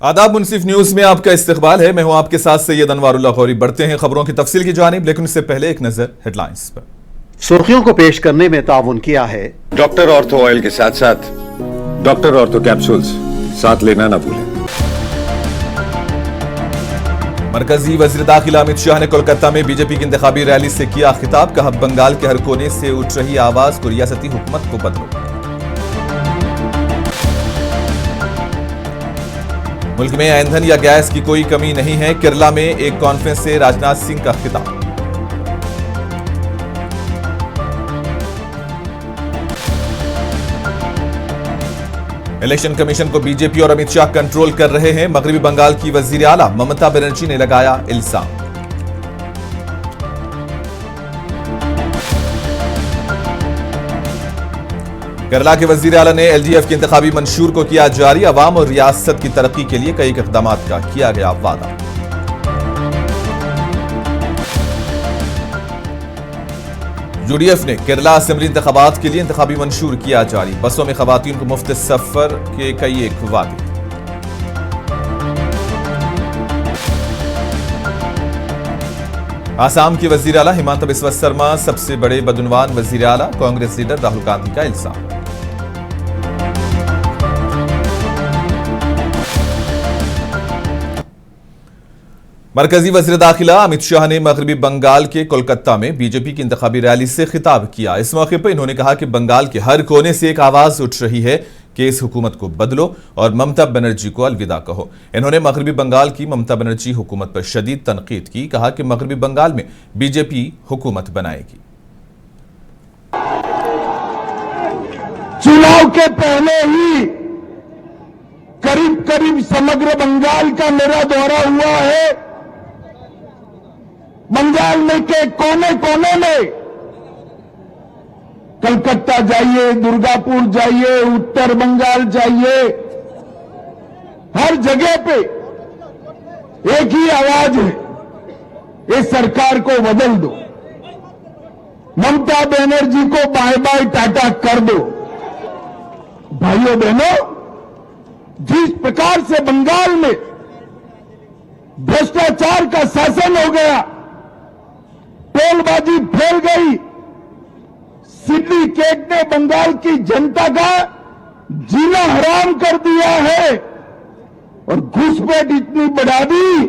आदाब मुनसिफ न्यूज में आपका इस्तकबाल है। मैं हूं आपके साथ सैयद अनवारुल्लाह गौरी। बढ़ते हैं खबरों की तफसील की जानिब, लेकिन इससे पहले एक नजर हेडलाइंस पर। सुर्खियों को पेश करने में ताउन किया है डॉक्टर ऑर्थो ऑयल के साथ साथ डॉक्टर ऑर्थो कैप्सूल्स साथ लेना ना भूलें। मरकजी वजीर दाखिला अमित शाह ने कोलकाता में बीजेपी की इंतखाबी रैली से किया खिताब। कहा, बंगाल के हर कोने से उठ रही आवाज को रियासती हुकूमत को बदलो। मुल्क में ईंधन या गैस की कोई कमी नहीं है। केरला में एक कॉन्फ्रेंस से राजनाथ सिंह का खिताब। इलेक्शन कमीशन को बीजेपी और अमित शाह कंट्रोल कर रहे हैं। मगरबी बंगाल की वजीर आला ममता बनर्जी ने लगाया इल्जाम। केरला के वजीर आला ने एलडीएफ के इंतखाबी मंशूर को किया जारी। अवाम और रियासत की तरक्की के लिए कई इकदाम का किया गया वादा। यूडीएफ ने केरला असेंबली इंतखाबात के लिए इंतखाबी मंशूर किया जारी। बसों में खवातीन को मुफ्त सफर के कई एक वादे। आसाम की वजीर आला हिमांता बिस्वा शर्मा सबसे बड़े बदउनवान वजीर आला। कांग्रेस लीडर राहुल गांधी का इल्जाम। मरकजी वजीर दाखिला अमित शाह ने मगरबी बंगाल के कोलकाता में बीजेपी की इंतखाबी रैली से खिताब किया। इस मौके पर इन्होंने कहा कि बंगाल के हर कोने से एक आवाज उठ रही है कि इस हुकूमत को बदलो और ममता बनर्जी को अलविदा कहो। इन्होंने मगरबी बंगाल की ममता बनर्जी हुकूमत पर शदीद तनकीद की। कहा कि मगरबी बंगाल में बीजेपी हुकूमत बनाएगी। चुनाव के पहले ही करीब करीब समग्र बंगाल का मेरा दौरा हुआ है। बंगाल में के कोने कोने में, कलकत्ता जाइए, दुर्गापुर जाइए, उत्तर बंगाल जाइए, हर जगह पे एक ही आवाज है, इस सरकार को बदल दो, ममता बनर्जी को बाय बाय टाटा कर दो। भाइयों बहनों, जिस प्रकार से बंगाल में भ्रष्टाचार का शासन हो गया, टोलबाजी फैल गई, सिंडिकेट ने बंगाल की जनता का जीना हराम कर दिया है और घुसपैठ इतनी बढ़ा दी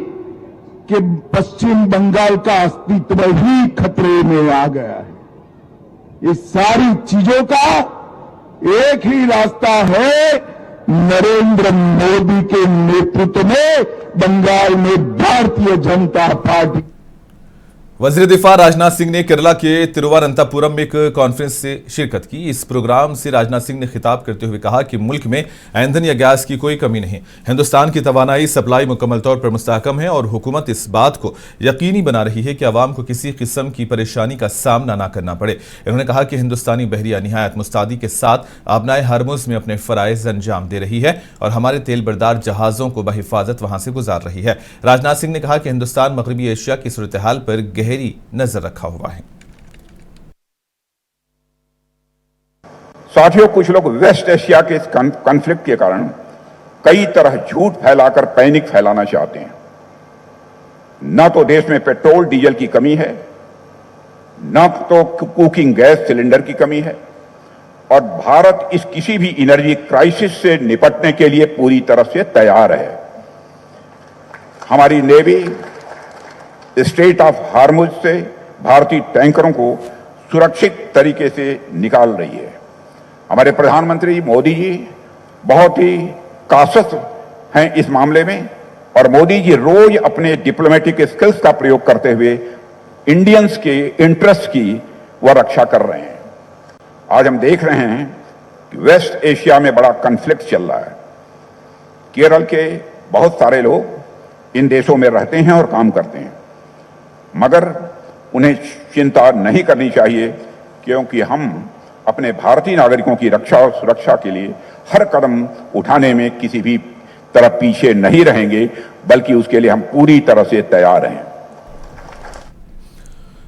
कि पश्चिम बंगाल का अस्तित्व ही खतरे में आ गया है। इस सारी चीजों का एक ही रास्ता है, नरेंद्र मोदी के नेतृत्व में बंगाल में भारतीय जनता पार्टी। वजीर दिफा राजनाथ सिंह ने केरला के तिरुवनंतपुरम में एक कॉन्फ्रेंस से शिरकत की। इस प्रोग्राम से राजनाथ सिंह ने खिताब करते हुए कहा कि मुल्क में ईंधन या गैस की कोई कमी नहीं। हिंदुस्तान की तवानाई सप्लाई मुकम्मल तौर पर मुस्तहकम है और हुकूमत इस बात को यकीनी बना रही है कि अवाम को किसी किस्म की परेशानी का सामना न करना पड़े। इन्होंने कहा कि हिंदुस्तानी बहरिया निहायत मुस्तैदी के साथ आबनाए हरमुज में अपने फराइज अंजाम दे रही है और हमारे तेल बरदार जहाजों को बहिफाजत वहां से गुजार रही है। राजनाथ सिंह ने कहा कि हिंदुस्तान मगरबी एशिया की सूरत हाल पर गहरी नजर रखा हुआ है। साथियों, कुछ लोग वेस्ट एशिया के इस कॉन्फ्लिक्ट के कारण कई तरह झूठ फैलाकर पैनिक फैलाना चाहते हैं। न तो देश में पेट्रोल डीजल की कमी है, न तो कुकिंग गैस सिलेंडर की कमी है और भारत इस किसी भी एनर्जी क्राइसिस से निपटने के लिए पूरी तरह से तैयार है। हमारी नेवी स्ट्रेट ऑफ हार्मुज से भारतीय टैंकरों को सुरक्षित तरीके से निकाल रही है। हमारे प्रधानमंत्री मोदी जी बहुत ही कासस हैं इस मामले में और मोदी जी रोज अपने डिप्लोमेटिक स्किल्स का प्रयोग करते हुए इंडियंस के इंटरेस्ट की वह रक्षा कर रहे हैं। आज हम देख रहे हैं कि वेस्ट एशिया में बड़ा कॉन्फ्लिक्ट चल रहा है। केरल के बहुत सारे लोग इन देशों में रहते हैं और काम करते हैं, मगर उन्हें चिंता नहीं करनी चाहिए क्योंकि हम अपने भारतीय नागरिकों की रक्षा और सुरक्षा के लिए हर कदम उठाने में किसी भी तरह पीछे नहीं रहेंगे, बल्कि उसके लिए हम पूरी तरह से तैयार हैं।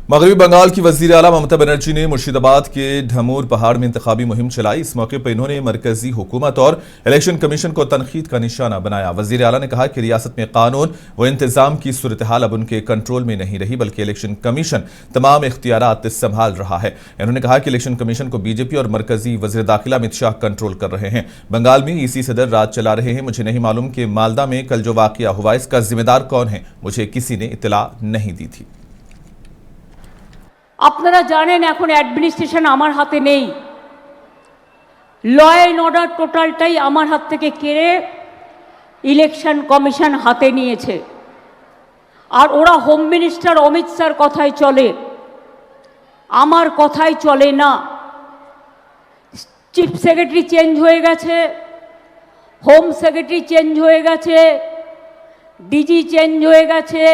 मगरबी बंगाल की वजीर आला ममता बनर्जी ने मुर्शिदाबाद के ढमूर पहाड़ में इंतखाबी मुहिम चलाई। इस मौके पर इन्होंने मरकजी हुकूमत और इलेक्शन कमीशन को तनकीद का निशाना बनाया। वजीर आला ने कहा कि रियासत में कानून व इंतजाम की सूरत हाल अब उनके कंट्रोल में नहीं रही, बल्कि इलेक्शन कमीशन तमाम इख्तियारात संभाल रहा है। इन्होंने कहा कि इलेक्शन कमीशन को बीजेपी और मरकजी वजीर दाखिला अमित शाह कंट्रोल कर रहे हैं। बंगाल में ईसी सदर राज चला रहे हैं। मुझे नहीं मालूम कि मालदा में कल जो वाकया हुआ इसका जिम्मेदार कौन है, मुझे किसी ने इतला नहीं दी थी। আপনারা জানেন এখন অ্যাডমিনিস্ট্রেশন আমার হাতে নেই, ল অ্যান্ড অর্ডার টোটালটাই আমার হাত থেকে কেড়ে ইলেকশন কমিশন হাতে নিয়েছে। আর ওরা হোম মিনিস্টার অমিত শাহর কথাই চলে, আমার কথাই চলে না। চিফ সেক্রেটারি চেঞ্জ হয়ে গেছে, হোম সেক্রেটারি চেঞ্জ হয়ে গেছে, ডিজি চেঞ্জ হয়ে গেছে,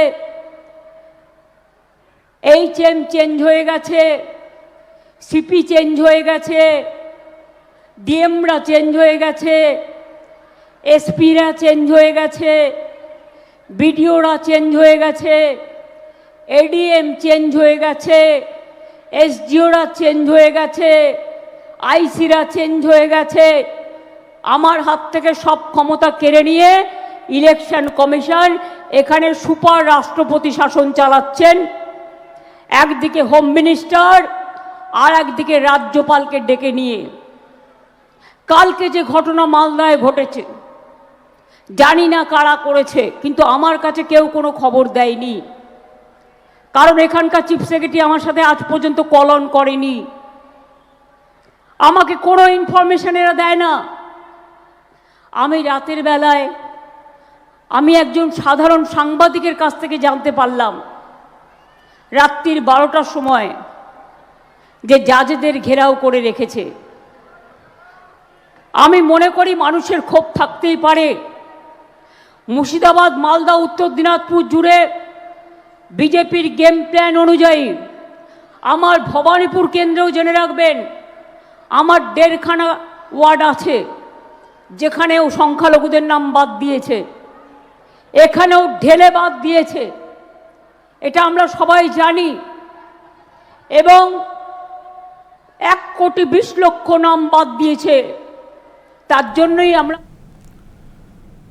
এইচএম চেঞ্জ হয়ে গেছে, সিপি চেঞ্জ হয়ে গেছে, ডিএমরা চেঞ্জ হয়ে গেছে, এসপিরা চেঞ্জ হয়ে গেছে, বিডিওরা চেঞ্জ হয়ে গেছে, এডিএম চেঞ্জ হয়ে গেছে, এসডিওরা চেঞ্জ হয়ে গেছে, আইসিরা চেঞ্জ হয়ে গেছে। আমার হাত থেকে সব ক্ষমতা কেড়ে নিয়ে ইলেকশন কমিশন এখানে সুপার রাষ্ট্রপতি শাসন চালাচ্ছেন। একদিকে হোম মিনিস্টার আর একদিকে রাজ্যপালকে ডেকে নিয়ে। কালকে যে ঘটনা মালদায় ঘটেছে জানি না কারা করেছে, কিন্তু আমার কাছে কেউ কোনো খবর দেয়নি, কারণ এখানকার চিফ সেক্রেটারি আমার সাথে আজ পর্যন্ত কল অন করেনি, আমাকে কোনো ইনফরমেশন এরা দেয় না। আমি রাতের বেলায় আমি একজন সাধারণ সাংবাদিকের কাছ থেকে জানতে পারলাম রাত্রির 12টার সময় যে জাজেদের ঘেরাও করে রেখেছে। আমি মনে করি মানুষের ক্ষোভ থাকতেই পারে। মুর্শিদাবাদ, মালদা, উত্তর দিনাজপুর জুড়ে বিজেপির গেম প্ল্যান অনুযায়ী আমার ভবানীপুর কেন্দ্রেও জেনে রাখবেন, আমার 1.5খানা ওয়ার্ড আছে যেখানেও সংখ্যালঘুদের নাম বাদ দিয়েছে, এখানেও ঢেলে বাদ দিয়েছে, এটা আমরা সবাই জানি। এবং 1,20,00,000 নাম বাদ দিয়েছে, তার জন্যই আমরা।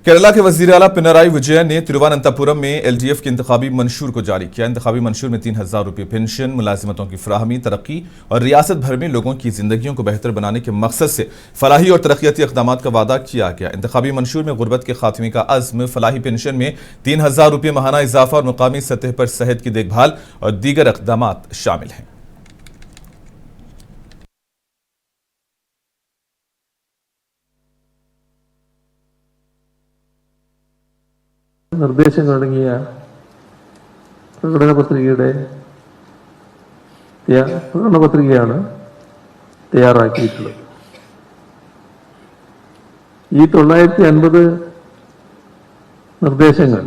केरला के वजीर आला पिनराई विजयन ने तिरुवनंतपुरम में एलडीएफ के इंतखाबी मंशूर को जारी किया। इंतखाबी मंशूर में 3,000 रुपये पेंशन, मुलाजिमतों की फराहमी, तरक्की और रियासत भर में लोगों की जिंदगियों को बेहतर बनाने के मकसद से फलाही और तरक्याती इकदाम का वादा किया गया। इंतखाबी मंशूर में गुर्बत के खात्मे का अज़्म, फलाही पेंशन में 3,000 रुपये माहाना इजाफा और मुकामी सतह पर सेहत की देखभाल और दीगर इकदाम शामिल हैं। നിർദ്ദേശങ്ങളടങ്ങിയ പ്രകടന പത്രികയാണ് തയ്യാറാക്കിയിട്ടുള്ളത്. ഈ 950 നിർദ്ദേശങ്ങൾ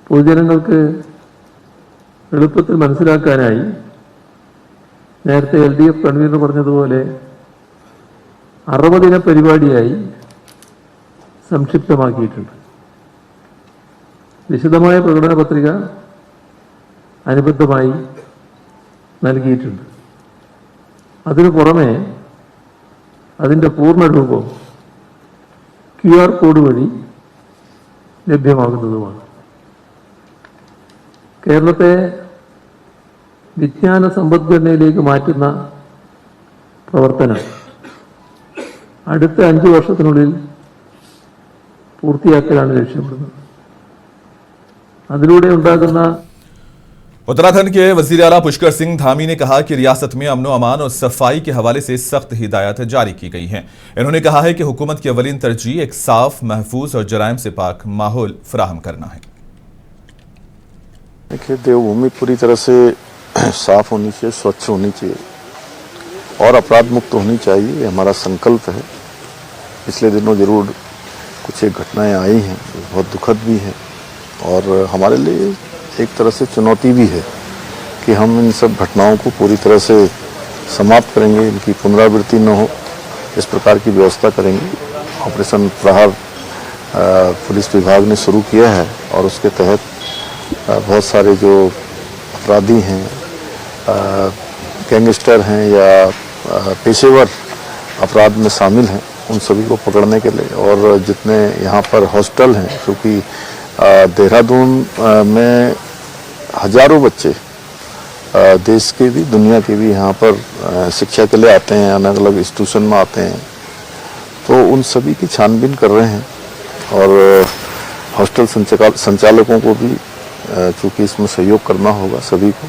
പൊതുജനങ്ങൾക്ക് എളുപ്പത്തിൽ മനസ്സിലാക്കാനായി നേരത്തെ LDF കൺവീനർ പറഞ്ഞതുപോലെ 60 പരിപാടിയായി സംക്ഷിപ്തമാക്കിയിട്ടുണ്ട്. വിശദമായ പ്രകടന പത്രിക അനുബന്ധമായി നൽകിയിട്ടുണ്ട്. അതിനു പുറമെ അതിൻ്റെ പൂർണ്ണരൂപം QR കോഡ് വഴി ലഭ്യമാകുന്നതുമാണ്. കേരളത്തെ വിജ്ഞാന സമ്പദ്ഘടനയിലേക്ക് മാറ്റുന്ന പ്രവർത്തനം അടുത്ത 5 വർഷത്തിനുള്ളിൽ പൂർത്തിയാക്കലാണ് ലക്ഷ്യമിടുന്നത്. അതിലൂടെ ഉണ്ടാകുന്ന उत्तराखंड के वजीर आला पुष्कर सिंह धामी ने कहा कि रियासत में अमनो अमान और सफाई के हवाले से सख्त हिदायत जारी की गई हैं। इन्होंने कहा है कि हुकूमत की अवलीन तरजीह एक साफ, महफूज और जराइम से पाक माहौल फराहम करना है। देखिए, देवभूमि पूरी तरह से साफ होनी चाहिए, स्वच्छ होनी चाहिए और अपराध मुक्त होनी चाहिए, ये हमारा संकल्प है। पिछले दिनों जरूर कुछ एक घटनाएं आई हैं, बहुत दुखद भी हैं और हमारे लिए एक तरह से चुनौती भी है कि हम इन सब घटनाओं को पूरी तरह से समाप्त करेंगे, इनकी पुनरावृत्ति न हो, इस प्रकार की व्यवस्था करेंगे। ऑपरेशन प्रहार पुलिस विभाग ने शुरू किया है और उसके तहत बहुत सारे जो अपराधी हैं, गैंगस्टर हैं या पेशेवर अपराध में शामिल हैं, उन सभी को पकड़ने के लिए, और जितने यहाँ पर हॉस्टल हैं, क्योंकि देहरादून में हजारों बच्चे देश के भी दुनिया के भी यहाँ पर शिक्षा के लिए आते हैं, अलग अलग इंस्टीट्यूशन में आते हैं, तो उन सभी की छानबीन कर रहे हैं। और हॉस्टल संचालकों को भी चूँकि इसमें सहयोग करना होगा सभी को,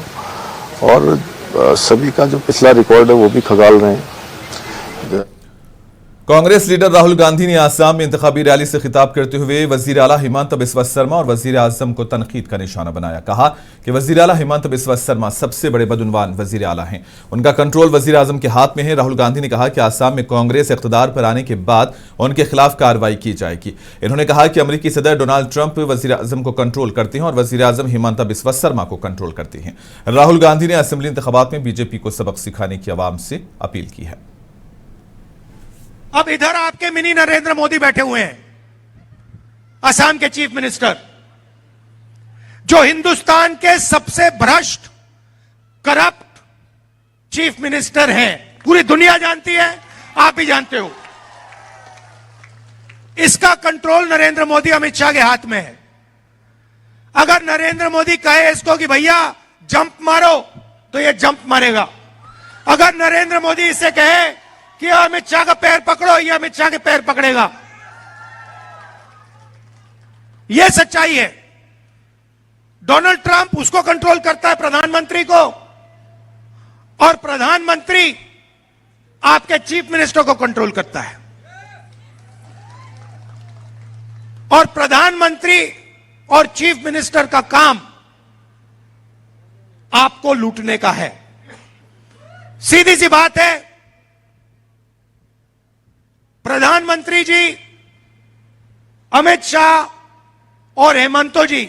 और सभी का जो पिछला रिकॉर्ड है वो भी खंगाल रहे हैं। कांग्रेस लीडर राहुल गांधी ने आसाम में इंतखाबी रैली से खिताब करते हुए वजीर आला हिमंता बिस्वा शर्मा और वजीर आजम को तनकीद का निशाना बनाया। कहा कि वजीर आला हिमंता बिस्वा शर्मा सबसे बड़े बदउनवान वजीर आला हैं, उनका कंट्रोल वजीर आजम के हाथ में है। राहुल गांधी ने कहा कि आसाम में कांग्रेस इख्तिदार पर आने के बाद उनके खिलाफ कार्रवाई की जाएगी। इन्होंने कहा कि अमेरिकी सदर डोनाल्ड ट्रंप वजीर आजम को कंट्रोल करते हैं और वजीर आजम हिमंता बिस्वा शर्मा को कंट्रोल करते हैं। राहुल गांधी ने असेंबली इंतखाबात में बीजेपी को सबक सिखाने की आवाम से अपील की है। अब इधर आपके मिनी नरेंद्र मोदी बैठे हुए हैं, असम के चीफ मिनिस्टर, जो हिंदुस्तान के सबसे भ्रष्ट करप्ट चीफ मिनिस्टर हैं। पूरी दुनिया जानती है, आप भी जानते हो। इसका कंट्रोल नरेंद्र मोदी अमित शाह के हाथ में है। अगर नरेंद्र मोदी कहे इसको कि भैया जंप मारो, तो ये जंप मारेगा। अगर नरेंद्र मोदी इसे कहे कि अमित शाह का पैर पकड़ो, ये अमित शाह के पैर पकड़ेगा। यह सच्चाई है। डोनाल्ड ट्रंप उसको कंट्रोल करता है, प्रधानमंत्री को, और प्रधानमंत्री आपके चीफ मिनिस्टर को कंट्रोल करता है। और प्रधानमंत्री और चीफ मिनिस्टर का काम आपको लूटने का है। सीधी सी बात है, प्रधानमंत्री जी, अमित शाह और हेमंतो जी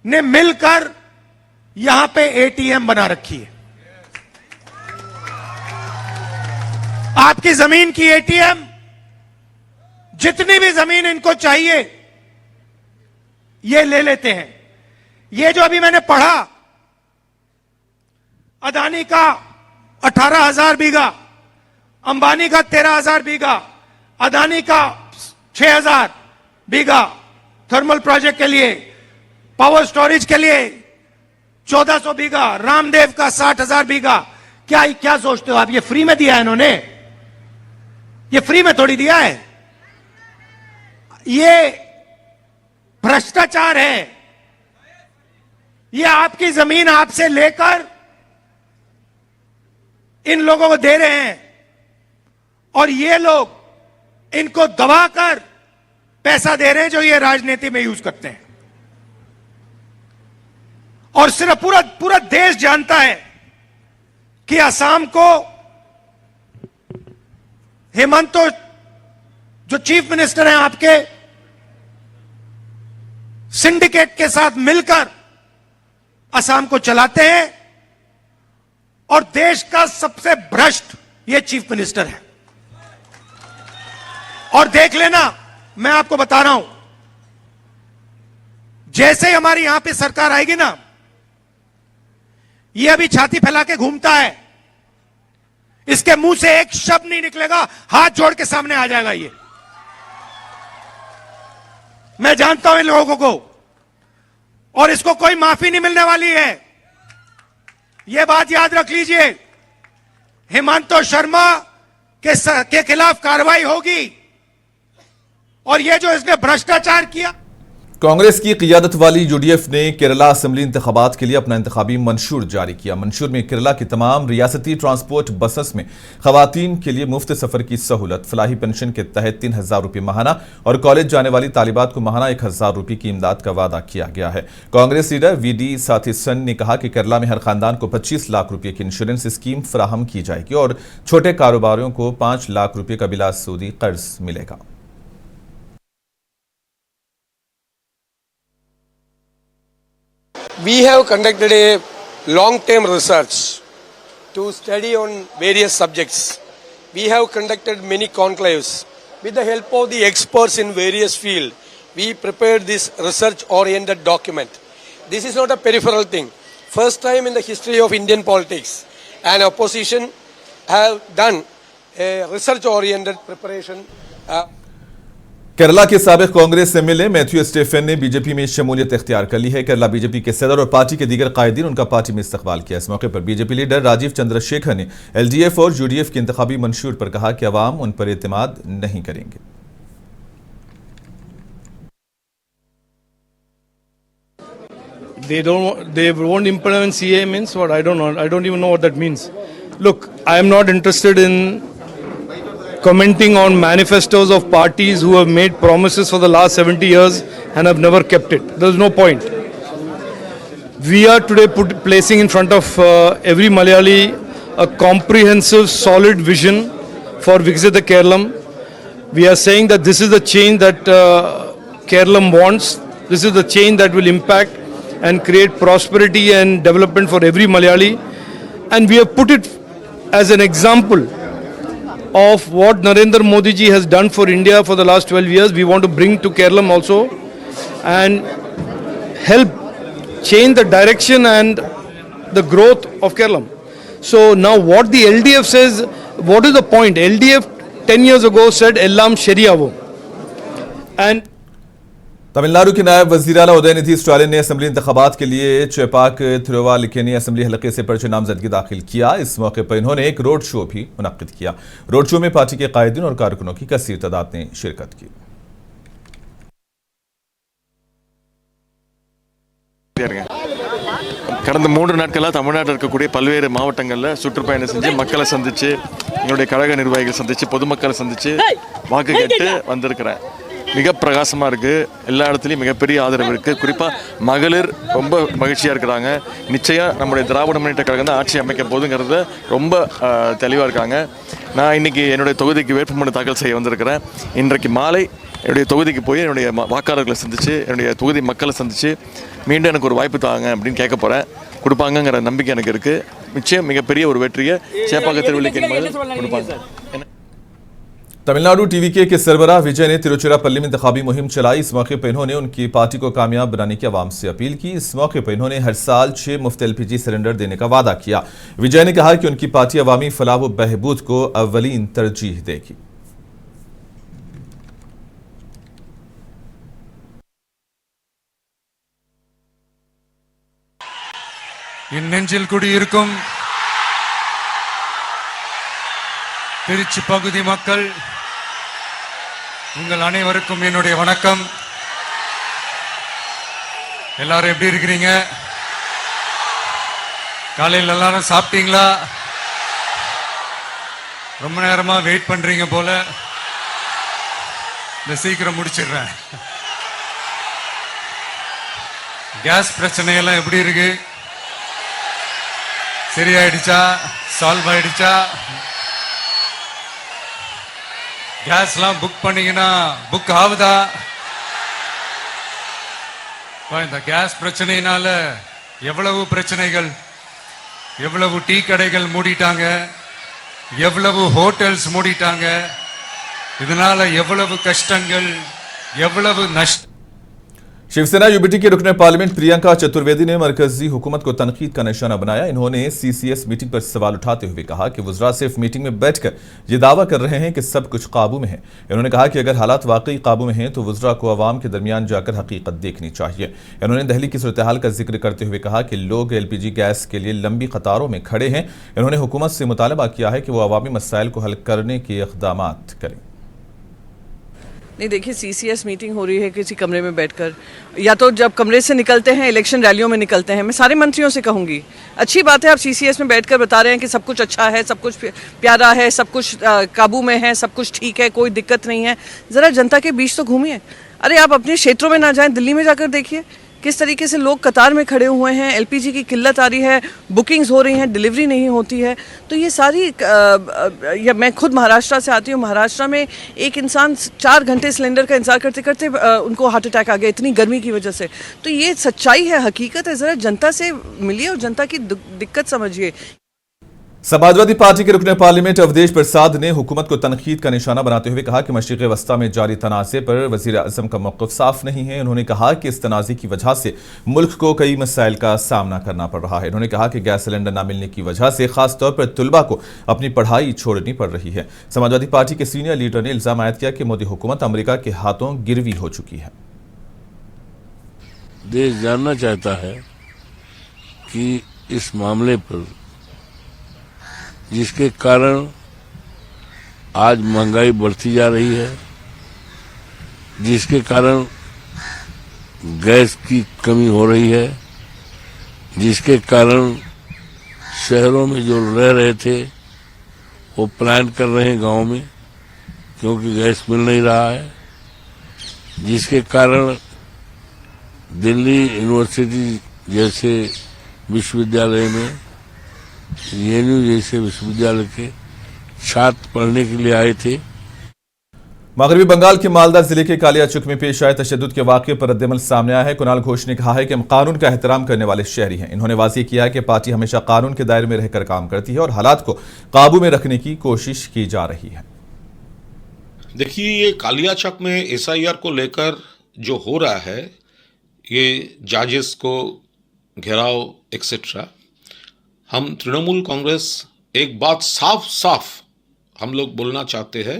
ने मिलकर यहां पे एटीएम बना रखी है। आपकी जमीन की एटीएम, जितनी भी जमीन इनको चाहिए ये ले लेते हैं। ये जो अभी मैंने पढ़ा, अदानी का 18,000 बीघा, अंबानी का 13,000 बीघा, अदानी का 6,000 बीघा थर्मल प्रोजेक्ट के लिए, पावर स्टोरेज के लिए 1,400 बीघा, रामदेव का 60,000 बीघा। क्या सोचते हो आप, ये फ्री में दिया है इन्होंने? ये फ्री में थोड़ी दिया है, ये भ्रष्टाचार है। ये आपकी जमीन आपसे लेकर इन लोगों को दे रहे हैं, और ये लोग इनको दबाकर पैसा दे रहे हैं, जो ये राजनीति में यूज करते हैं। और सिर्फ पूरा देश जानता है कि असम को हेमंतो, जो चीफ मिनिस्टर हैं आपके, सिंडिकेट के साथ मिलकर असम को चलाते हैं, और देश का सबसे भ्रष्ट ये चीफ मिनिस्टर है। और देख लेना, मैं आपको बता रहा हूं, जैसे ही हमारी यहां पे सरकार आएगी ना, ये अभी छाती फैला के घूमता है, इसके मुंह से एक शब्द नहीं निकलेगा, हाथ जोड़ के सामने आ जाएगा ये। मैं जानता हूं इन लोगों को, और इसको कोई माफी नहीं मिलने वाली है। यह बात याद रख लीजिए, हेमंतो शर्मा के खिलाफ कार्रवाई होगी, और ये जो इसने भ्रष्टाचार किया। कांग्रेस की क़ियादत वाली यूडीएफ ने केरला असेंबली इंतखाबात के लिए अपना इंतखाबी मंशूर जारी किया। मंशूर में केरला की तमाम रियासती ट्रांसपोर्ट बसेस में खवातीन के लिए मुफ्त सफर की सहूलत, फलाही पेंशन के तहत 3,000 रुपये माहाना और कॉलेज जाने वाली तालिबात को माहाना 1,000 रुपये की इमदाद का वादा किया गया है। कांग्रेस लीडर वीडी साथीसन ने कहा कि केरला में हर खानदान को 25 लाख रुपये की इंश्योरेंस स्कीम फराहम की जाएगी और छोटे कारोबारियों को 5 लाख रुपये का बिला सूदी कर्ज मिलेगा। We have conducted a long-term research to study on various subjects. We have conducted many conclaves. With the help of the experts in various fields, we prepared this research-oriented document. This is not a peripheral thing. first time in the history of Indian politics, an opposition have done a research-oriented preparation. Kerala के साबिक Congress MLA Matthew Stephen ने BJP में शमूलियत इख्तियार कर ली है। Kerala BJP के सदर और पार्टी के दीगर कायदीन उनका पार्टी में इस्तकबाल किया। इस मौके पर बीजेपी लीडर राजीव चंद्रशेखर ने एलडीएफ और यूडीएफ के इंतखाबी मंशूर पर कहा कि अवाम उन पर एतमाद नहीं करेंगे। They won't implement CA means what? I don't know. I don't even know what that means. Look, I am not interested in commenting on manifestos of parties who have made promises for the last 70 years and have never kept it. There's no point. We are today placing in front of every Malayali a comprehensive, solid vision for Viksit Kerala. We are saying that this is the change that Kerala wants. This is the change that will impact and create prosperity and development for every Malayali. And we have put it as an example of what Narendra Modi ji has done for India for the last 12 years. We want to bring to Kerala also and help change the direction and the growth of Kerala. So now what the LDF says, what is the point? LDF 10 years ago said Ellam Sharia wo. And Tamil Nadu के नायब वजीर आला उदयनिधि स्टालिन ने assembly इंतखाबात के लिए Chapek थिरुवालिकेनी assembly हलके से पर्चे नामजदगी दाखिल किया। इस मौके पर इन्होंने एक रोड शो भी मुनक्किद किया। रोड शो में पार्टी के कायदीन और कारकुनों की कसीर तादाद ने शिरकत की। கடந்த 3 நாட்களா தமிழ்நாட்டில் இருக்கக்கூடிய பல்வேறு மாவட்டங்களில் சுற்றுப்பயணம் செஞ்சு மக்களை சந்திச்சு எங்களுடைய கழக நிர்வாகிகள் சந்திச்சு பொதுமக்களை சந்திச்சு வாக்கு கேட்டு வந்திருக்கிறேன். மிக பிரகாசமாக இருக்குது. எல்லா இடத்துலையும் மிகப்பெரிய ஆதரவு இருக்குது. குறிப்பாக மகளிர் ரொம்ப மகிழ்ச்சியாக இருக்கிறாங்க. நிச்சயம் நம்முடைய திராவிட முன்னேற்ற கழகம் தான் ஆட்சி அமைக்க போதுங்கிறத ரொம்ப தெளிவாக இருக்காங்க. நான் இன்றைக்கி என்னுடைய தொகுதிக்கு வேட்புமனு தாக்கல் செய்ய வந்திருக்கிறேன். இன்றைக்கு மாலை என்னுடைய தொகுதிக்கு போய் என்னுடைய வாக்காளர்களை சந்தித்து என்னுடைய தொகுதி மக்களை சந்தித்து மீண்டும் எனக்கு ஒரு வாய்ப்பு தாங்க அப்படின்னு கேட்க போகிறேன். கொடுப்பாங்கங்கிற நம்பிக்கை எனக்கு இருக்குது. நிச்சயம் மிகப்பெரிய ஒரு வெற்றியை சேப்பாக்க திருவள்ளிக்கேணி கொடுப்பாங்க. तमिलनाडु टीवीके के सरबराह विजय ने तिरुचिरापल्ली में इंतखाबी मुहिम चलाई। इस मौके पर इन्होंने उनकी पार्टी को कामयाब बनाने की आवाम से अपील की। इस मौके पर इन्होंने हर साल 6 मुफ्त एलपीजी सिलेंडर देने का वादा किया। विजय ने कहा कि उनकी पार्टी अवामी फलाह व बहबूद को अव्वलीन तरजीह देगी। நெஞ்சில் குடியிருக்கும் திருச்சி பகுதி மக்கள் உங்கள் அனைவருக்கும் என்னுடைய வணக்கம். எல்லாரும் எப்படி இருக்கிறீங்க? காலையில் எல்லாரும் சாப்பிட்டீங்களா? ரொம்ப நேரமா வெயிட் பண்றீங்க போல. இந்த சீக்கிரம் முடிச்சிடுறேன். கேஸ் பிரச்சனை எல்லாம் எப்படி இருக்கு? சரியாயிடுச்சா? சால்வ் ஆயிடுச்சா? கேஸ்லாம் புக் பண்ணீங்கன்னா புக் ஆகுதா? இந்த கேஸ் பிரச்சனையினால எவ்வளவு பிரச்சனைகள், எவ்வளவு டீ கடைகள் மூடிட்டாங்க, எவ்வளவு ஹோட்டல்ஸ் மூடிட்டாங்க, இதனால எவ்வளவு கஷ்டங்கள், எவ்வளவு நஷ்டம்। शिवसेना यूबीटी के रुकने पार्लियामेंट प्रियंका चतुर्वेदी ने मरकजी हुकूमत को तनकीद का निशाना बनाया। इन्होंने सीसीएस मीटिंग पर सवाल उठाते हुए कहा कि वुज़रा सिर्फ मीटिंग में बैठकर ये दावा कर रहे हैं कि सब कुछ काबू में है। इन्होंने कहा कि अगर हालात वाकई काबू में हैं तो वुज़रा को अवाम के दरमियान जाकर हकीकत देखनी चाहिए। इन्होंने दिल्ली की सूरत हाल का जिक्र करते हुए कहा कि लोग एलपीजी गैस के लिए लंबी कतारों में खड़े हैं। इन्होंने हुकूमत से मुतालबा किया है कि वो अवामी मसाइल को हल करने के इक़दामात करें। नहीं देखिए, सीसीएस मीटिंग हो रही है किसी कमरे में बैठकर, या तो जब कमरे से निकलते हैं इलेक्शन रैलियों में निकलते हैं। मैं सारे मंत्रियों से कहूँगी, अच्छी बात है आप सीसीएस में बैठकर बता रहे हैं कि सब कुछ अच्छा है, सब कुछ प्यारा है, सब कुछ काबू में है, सब कुछ ठीक है, कोई दिक्कत नहीं है। ज़रा जनता के बीच तो घूमिए। अरे आप अपने क्षेत्रों में ना जाएं, दिल्ली में जाकर देखिए किस तरीके से लोग कतार में खड़े हुए हैं। एलपीजी की किल्लत आ रही है, बुकिंग्स हो रही हैं, डिलीवरी नहीं होती है। तो ये सारी या मैं खुद महाराष्ट्र से आती हूँ। महाराष्ट्र में एक इंसान 4 घंटे सिलेंडर का इंतजार करते करते उनको हार्ट अटैक आ गया, इतनी गर्मी की वजह से। तो ये सच्चाई है, हकीकत है। ज़रा जनता से मिलिए और जनता की दिक्कत समझिए। समाजवादी पार्टी के रुकने पार्लियामेंट अवधेश प्रसाद ने हुकूमत को तनकीद का निशाना बनाते हुए कहा कि मशरिक़ वस्ता में जारी तनाज़े पर वज़ीर आज़म का मौक़िफ़ साफ नहीं है। उन्होंने कहा कि इस तनाज़े की वजह से मुल्क को कई मसाइल का सामना करना पड़ रहा है। उन्होंने कहा कि गैस सिलेंडर न मिलने की वजह से खास तौर पर तुलबा को अपनी पढ़ाई छोड़नी पड़ रही है। समाजवादी पार्टी के सीनियर लीडर ने इल्ज़ाम आयद किया कि मोदी हुकूमत अमेरिका के हाथों गिरवी हो चुकी है। देश जानना चाहता है कि इस मामले पर जिसके कारण आज महंगाई बढ़ती जा रही है, जिसके कारण गैस की कमी हो रही है, जिसके कारण शहरों में जो रह रहे थे वो प्लान कर रहे हैं गांव में क्योंकि गैस मिल नहीं रहा है, जिसके कारण दिल्ली यूनिवर्सिटी जैसे विश्वविद्यालय में जेएनयू जैसे विश्वविद्यालय के छात्र पढ़ने के लिए आए थे। मगरबी बंगाल के मालदा जिले के कालियाचुक में पेश आए तशद्दुद के वाक़े पर रद्दमल सामने आया है। कुणाल घोष ने कहा है कि हम कानून का एहतराम करने वाले शहरी हैं। इन्होंने वाज़ेह किया है कि पार्टी हमेशा कानून के दायरे में रहकर काम करती है और हालात को काबू में रखने की कोशिश की जा रही है। देखिए, ये कालियाचक में एसआईआर को लेकर जो हो रहा है, ये जजेस को घेराव एक्सेट्रा, हम तृणमूल कांग्रेस एक बात साफ साफ हम लोग बोलना चाहते हैं,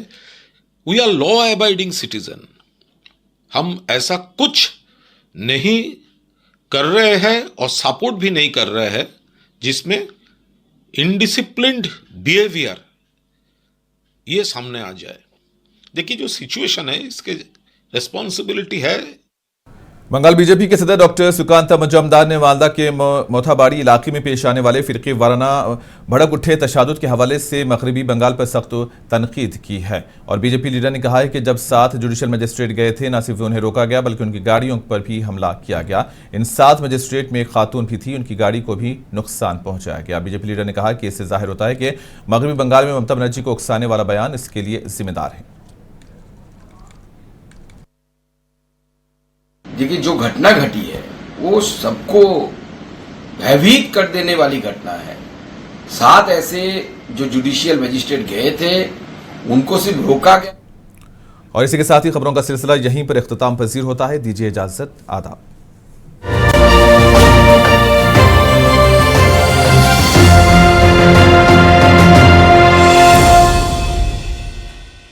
we are law abiding citizen. हम ऐसा कुछ नहीं कर रहे हैं और सपोर्ट भी नहीं कर रहे हैं जिसमें इनडिसिप्लिन्ड बिहेवियर ये सामने आ जाए। देखिए, जो सिचुएशन है इसके रिस्पॉन्सिबिलिटी है। बंगाल बीजेपी के सदर डॉक्टर सुकांता मजूमदार ने मालदा के मोथाबाड़ी इलाके में पेश आने वाले फिरके वाराना भड़क उठे तशद्दुद के हवाले से मगरबी बंगाल पर सख्त तनकीद की है। और बीजेपी लीडर ने कहा है कि जब 7 जुडिशल मजिस्ट्रेट गए थे, न सिर्फ उन्हें रोका गया बल्कि उनकी गाड़ियों पर भी हमला किया गया। इन 7 मजिस्ट्रेट में एक खातून भी थी, उनकी गाड़ी को भी नुकसान पहुंचाया गया। बीजेपी लीडर ने कहा कि इससे जाहिर होता है कि मगरबी बंगाल में ममता बनर्जी को उकसाने वाला बयान इसके लिए जिम्मेदार है। देखिए, जो घटना घटी है वो सबको भयभीत कर देने वाली घटना है। 7 ऐसे जो जुडिशियल मजिस्ट्रेट गए थे उनको सिर्फ रोका गया। और इसी के साथ ही खबरों का सिलसिला यहीं पर इख्तिताम पजीर होता है। दीजिए इजाजत, आदाब।